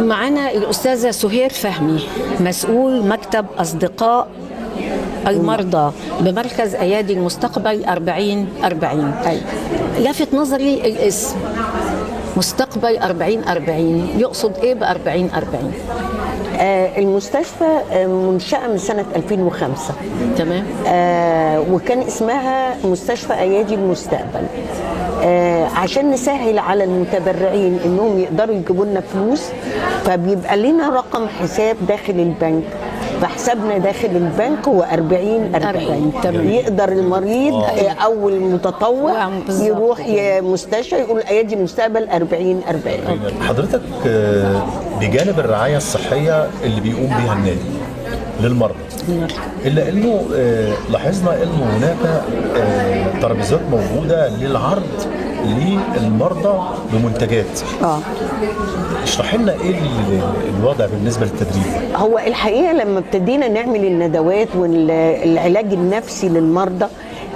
ومعنا الأستاذة سهير فهمي، مسؤول مكتب أصدقاء المرضى بمركز أيادي المستقبل 40/40. لفت نظري الاسم مستقبل 40/40، يقصد إيه ب 40/40؟ المستشفى منشأة من سنة 2005. تمام. وكان اسمها مستشفى أيادي المستقبل، عشان نسهل على المتبرعين انهم يقدروا يجيبوا لنا فلوس، فبيبقى لنا رقم حساب داخل البنك، فحسابنا داخل البنك هو 40/40. يقدر المريض او المتطوع يروح مستشفى يقول ايادي المستقبل 40/40. حضرتك بجانب الرعاية الصحية اللي بيقوم بها النادي للمرضى، إلا أنه لاحظنا أنه هناك ترابيزات موجودة للعرض للمرضى بمنتجات. اشرح لنا ايه الوضع بالنسبه للتدريب؟ هو الحقيقه لما ابتدينا نعمل الندوات والعلاج النفسي للمرضى،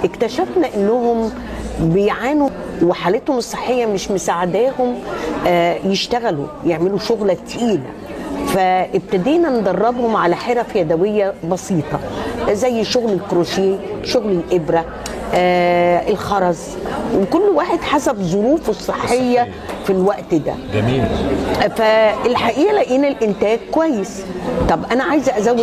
اكتشفنا انهم بيعانوا وحالتهم الصحيه مش مساعداهم يشتغلوا يعملوا شغله تقيله، فابتدينا ندربهم على حرف يدويه بسيطه زي شغل الكروشيه، شغل الابره، الخرز، وكل واحد حسب ظروفه الصحيه في الوقت ده. جميل. فالحقيقه لقينا الانتاج كويس. طب انا عايزه ازود